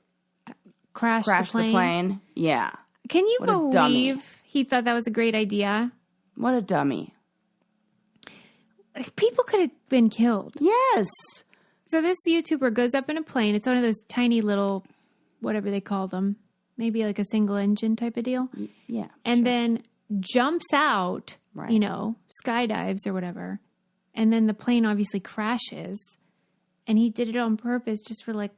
crash the plane. Yeah. Can you believe he thought that was a great idea? What a dummy. People could have been killed. Yes. So this YouTuber goes up in a plane. It's one of those tiny little, whatever they call them. Maybe like a single engine type of deal. Yeah. And then jumps out, skydives or whatever. And then the plane obviously crashes. And he did it on purpose just for like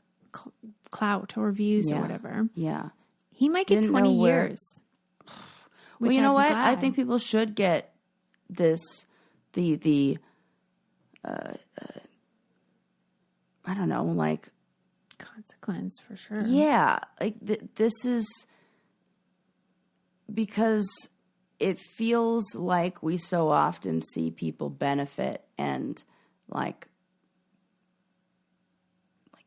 clout or views or whatever. Yeah. He might get 20 years. Well, you know what? I think people should get this, I don't know, like. Consequence for sure. Yeah. Like this is because it feels like we so often see people benefit and like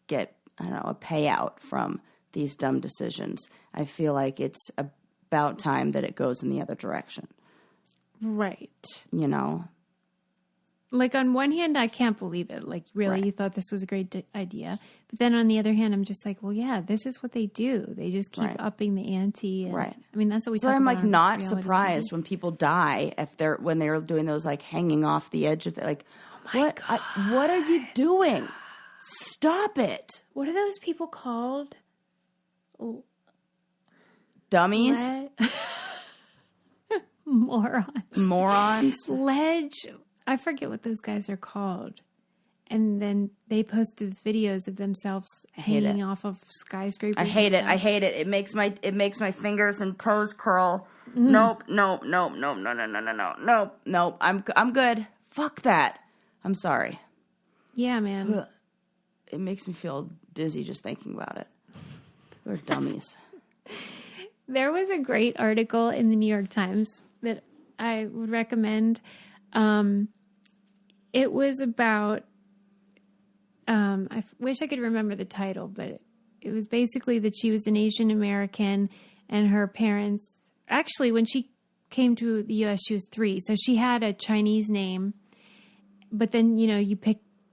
get, I don't know, a payout from these dumb decisions. I feel like it's about time that it goes in the other direction. Right. You know? Like on one hand, I can't believe it. Like really, you thought this was a great idea. But then on the other hand, I'm just like, well, yeah, this is what they do. They just keep upping the ante. And, I mean, that's what we talk about. So I'm like not surprised TV. when people die when they're doing those like hanging off the edge of like, what are you doing? Stop it. What are those people called? Dummies? Morons? Ledge. I forget what those guys are called. And then they posted videos of themselves hanging off of skyscrapers. I hate it. I hate it. It makes my fingers and toes curl. Nope. No. I'm good. Fuck that. I'm sorry. Yeah, man. It makes me feel dizzy just thinking about it. We're dummies. There was a great article in the New York Times that I would recommend. It was about, I wish I could remember the title, but it was basically that she was an Asian American and her parents, actually when she came to the U.S., she was 3. So she had a Chinese name, but then,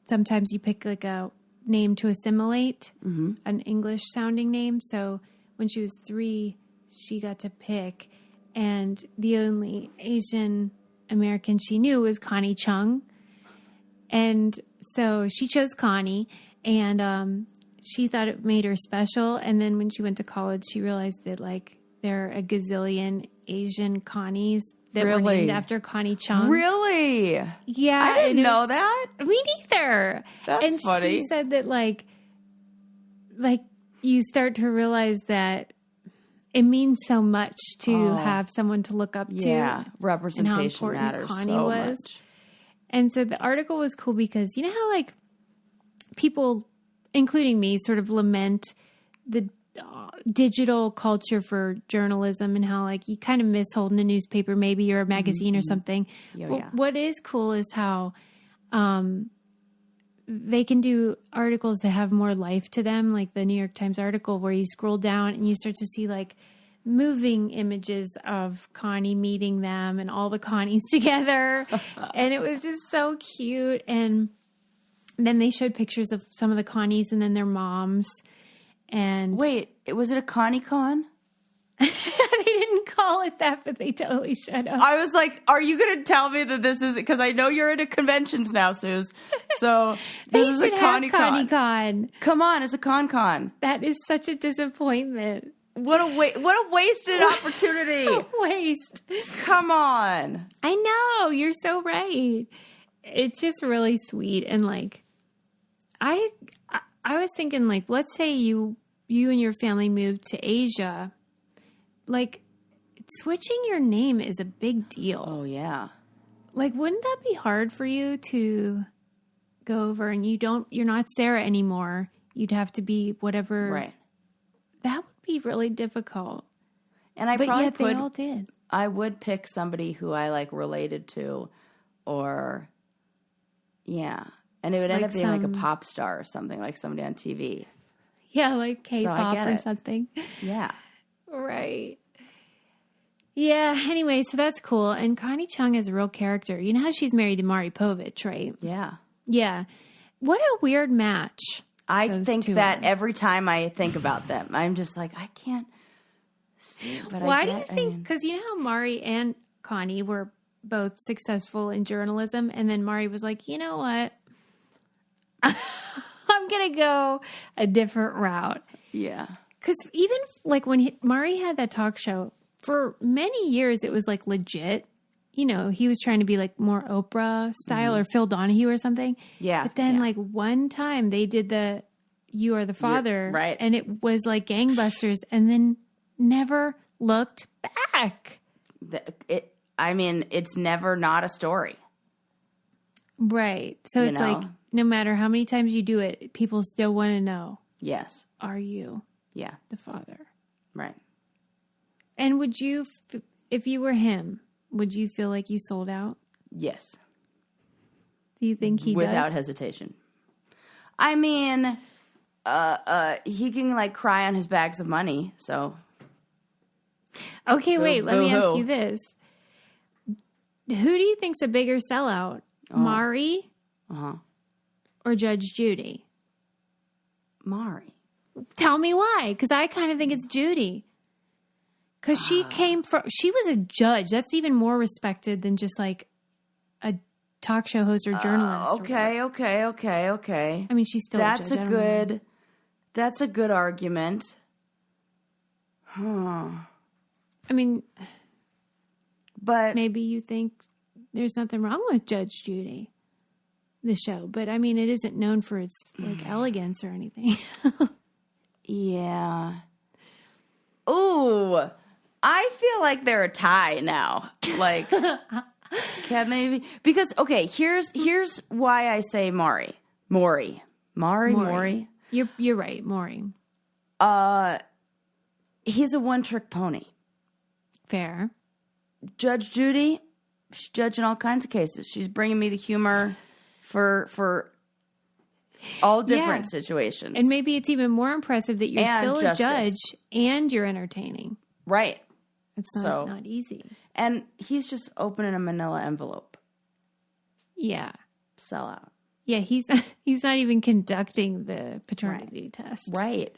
sometimes you pick like a name to assimilate, an English sounding name. So when she was 3, she got to pick, and the only Asian American she knew was Connie Chung. And so she chose Connie, and she thought it made her special. And then when she went to college, she realized that like there are a gazillion Asian Connies that were named after Connie Chung. Really? Yeah. I didn't know that. Me neither. That's funny. She said that like you start to realize that it means so much to have someone to look up to. Yeah, representation matters Connie so was. much. And so the article was cool because you know how like people, including me, sort of lament the digital culture for journalism and how like you kind of miss holding a newspaper, maybe, or a magazine or something. What is cool is how they can do articles that have more life to them, like the New York Times article where you scroll down and you start to see like moving images of Connie meeting them and all the Connies together. And it was just so cute. And then they showed pictures of some of the Connies and then their moms. And wait, was it a Connie Con? They didn't call it that, but they totally should have. I was like, are you going to tell me that this is, because I know you're into conventions now, Suze. So this is a Connie Con. Come on, it's a Con. That is such a disappointment. What a wasted opportunity. A waste. Come on. I know, you're so right. It's just really sweet. And like, I was thinking like, let's say you and your family moved to Asia. Like, switching your name is a big deal. Oh, yeah. Like, wouldn't that be hard for you to go over and you're not Sarah anymore. You'd have to be whatever. Right. That would be really difficult. And they all did. I would pick somebody who I like related to, or yeah. And it would end up being like a pop star or something, like somebody on TV. Yeah, like K-pop or something. Yeah. Right. Yeah, anyway, so that's cool. And Connie Chung is a real character. You know how she's married to Maury Povich, right? Yeah. Yeah. What a weird match. I think that every time I think about them, I'm just like, I can't see. But why do you think? Because you know how Maury and Connie were both successful in journalism, and then Maury was like, you know what? I'm going to go a different route. Yeah. Because even like when Maury had that talk show, for many years it was like legit. You know, he was trying to be like more Oprah style or Phil Donahue or something. Yeah. But then like one time they did the You Are the Father. Right. And it was like gangbusters and then never looked back. It's never not a story. Right. So it's like no matter how many times you do it, people still want to know. Yes. Are you the father? Right. And would you, if you were him, would you feel like you sold out? Yes. Do you think he Without does? hesitation. I mean, he can like cry on his bags of money, so. Okay, wait, let me ask you this. Who do you think's a bigger sellout? Maury or Judge Judy? Maury. Tell me why, because I kind of think it's Judy. Because she was a judge. That's even more respected than just like a talk show host or journalist. Okay. I mean, she's still a judge. That's a good argument. Huh. I mean, but maybe you think there's nothing wrong with Judge Judy, the show. But I mean, it isn't known for its like elegance or anything. Yeah. Ooh. I feel like they're a tie now. Like, can they be? Because, okay, here's why I say Maury. Maury. You're right, Maury. He's a one-trick pony. Fair. Judge Judy, she's judging all kinds of cases. She's bringing me the humor for all different situations. And maybe it's even more impressive that you're still a judge and you're entertaining. Right. It's not easy. And he's just opening a manila envelope. Yeah. Sellout. Yeah, he's not even conducting the paternity test. Right.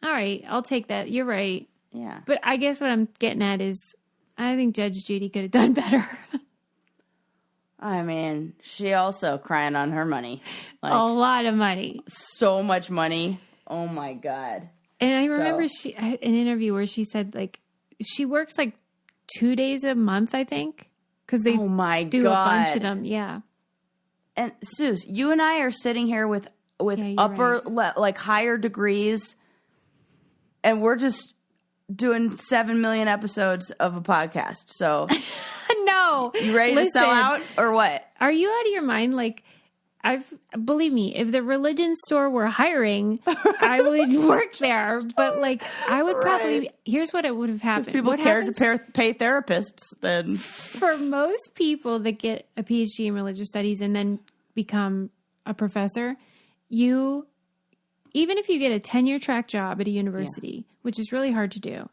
All right, I'll take that. You're right. Yeah. But I guess what I'm getting at is I think Judge Judy could have done better. I mean, she also crying on her money. Like, a lot of money. So much money. Oh, my God. And I remember an interview where she said, like, she works, like, 2 days a month, I think. Because they do a bunch of them. Yeah. And, Suze, you and I are sitting here with higher degrees. And we're just doing 7 million episodes of a podcast. So. No. You ready to sell out or what? Are you out of your mind? Like, believe me, if the religion store were hiring, I would work there. But like, I would probably, here's what it would have happened. If people cared to pay therapists, then. For most people that get a PhD in religious studies and then become a professor, even if you get a tenure track job at a university, which is really hard to do,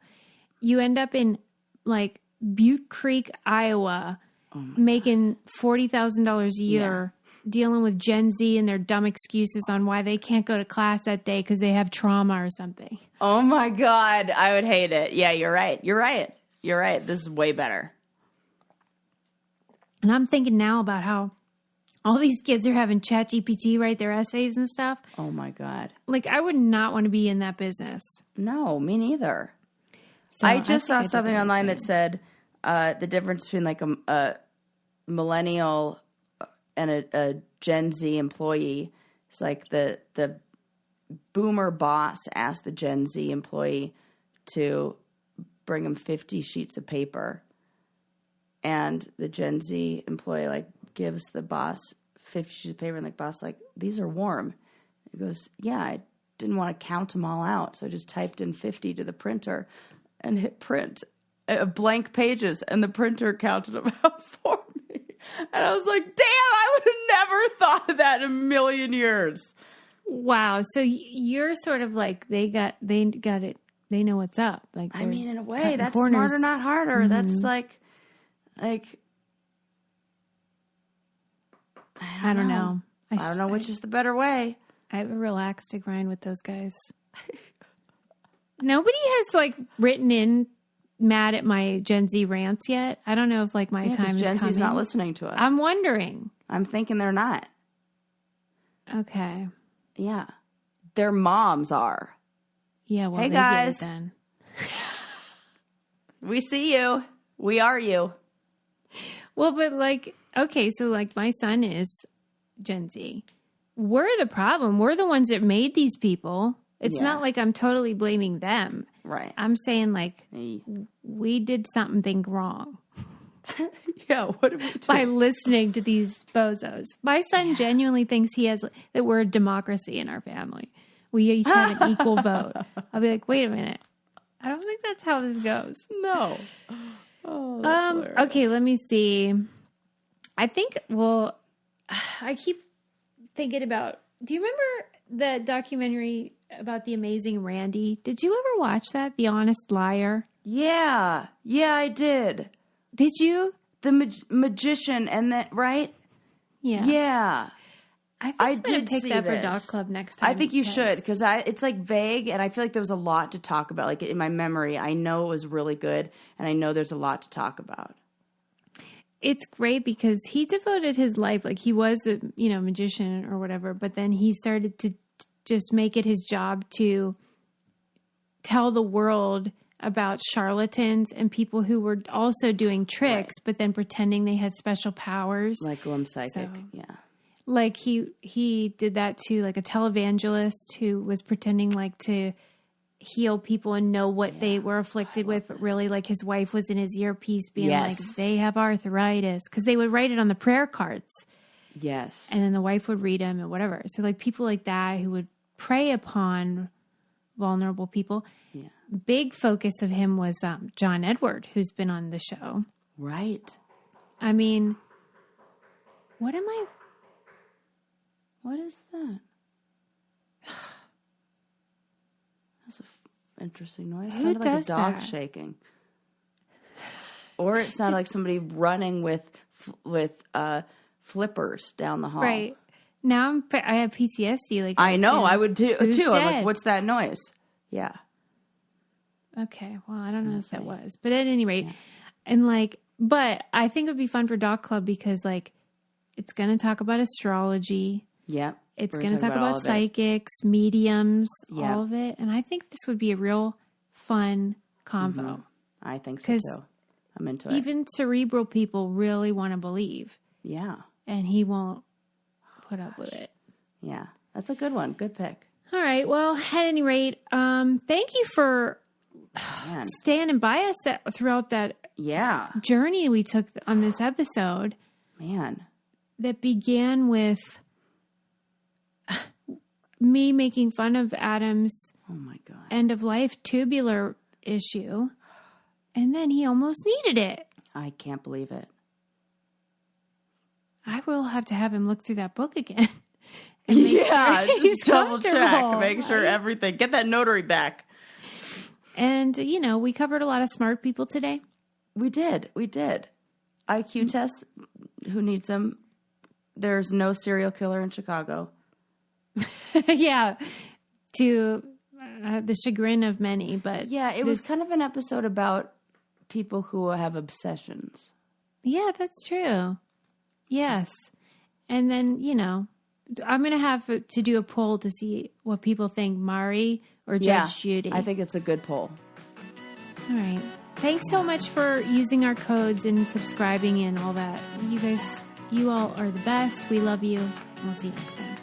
you end up in like Butte Creek, Iowa, making $40,000 a year, dealing with Gen Z and their dumb excuses on why they can't go to class that day because they have trauma or something. Oh my God, I would hate it. Yeah, you're right. This is way better. And I'm thinking now about how all these kids are having ChatGPT write their essays and stuff. Oh my God. Like, I would not want to be in that business. No, me neither. So I just saw something online that said the difference between like a millennial and a Gen Z employee. It's like the boomer boss asked the Gen Z employee to bring him 50 sheets of paper. And the Gen Z employee like gives the boss 50 sheets of paper. And like, boss, like, these are warm. He goes, yeah, I didn't want to count them all out. So I just typed in 50 to the printer and hit print. Blank pages, and the printer counted them out for me. And I was like, damn, I would have never thought of that in a million years. Wow. So you're sort of like, they got it. They know what's up. Like, I mean, in a way, that's smarter, not harder. Mm-hmm. That's like, I don't know. I don't know which is the better way. I have a real axe to grind with those guys. Nobody has like written in mad at my Gen Z rants yet. I don't know if like my time is Gen coming. Z's not listening to us. I'm wondering. I'm thinking they're not. Okay. Yeah. Their moms are. Yeah, well, hey they guys. get it then. We see you. We are you. Well, but like, okay, so like my son is Gen Z. We're the problem. We're the ones that made these people. It's not like I'm totally blaming them. Right. I'm saying like we did something wrong. Yeah, what did we do? By listening to these bozos. My son genuinely thinks that we're a democracy in our family. We each have an equal vote. I'll be like, wait a minute. I don't think that's how this goes. No. Oh, that's hilarious. Okay, let me see. I think, I keep thinking about, do you remember the documentary about the amazing Randy? Did you ever watch that? The Honest Liar? Yeah. Yeah, I did. Did you? The magician and that, right? Yeah. Yeah. I think I'm going to pick that for Doc Club next time. I think you should, because it's like vague, and I feel like there was a lot to talk about. Like in my memory, I know it was really good, and I know there's a lot to talk about. It's great because he devoted his life, like he was a magician or whatever, but then he started to just make it his job to tell the world about charlatans and people who were also doing tricks, but then pretending they had special powers. Like, I'm psychic, yeah. Like he did that to like a televangelist who was pretending like to heal people and know what they were afflicted with, but really like his wife was in his earpiece being like, they have arthritis, because they would write it on the prayer cards. Yes. And then the wife would read them and whatever. So like people like that who would prey upon vulnerable people. Yeah. Big focus of him was John Edward, who's been on the show. Right. I mean, what is that? That's an interesting noise. It sounded like a dog shaking. Or it sounded like somebody running with flippers down the hall. Right. Now I have PTSD. Like I know, I would too. I'm like, what's that noise? Yeah. Okay. Well, I don't know what that was, but at any rate, and like, but I think it would be fun for Doc Club because like, it's going to talk about astrology. Yeah. It's going to talk about psychics, mediums, all of it. And I think this would be a real fun convo. Mm-hmm. I think so too. I'm into it. Even cerebral people really want to believe. Yeah. And he won't put up with it. Yeah. That's a good one. Good pick. All right. Well, at any rate, thank you for standing by us throughout that journey we took on this episode. Man. That began with me making fun of Adam's end of life tubular issue. And then he almost needed it. I can't believe it. I will have to have him look through that book again. Yeah, sure just double check. Make sure everything. Get that notary back. And, we covered a lot of smart people today. We did. IQ test. Who needs them? There's no serial killer in Chicago. Yeah. To the chagrin of many. But yeah, it was kind of an episode about people who have obsessions. Yeah, that's true. Yes. And then, I'm going to have to do a poll to see what people think, Mari or Judge Judy. I think it's a good poll. All right. Thanks so much for using our codes and subscribing and all that. You all are the best. We love you. We'll see you next time.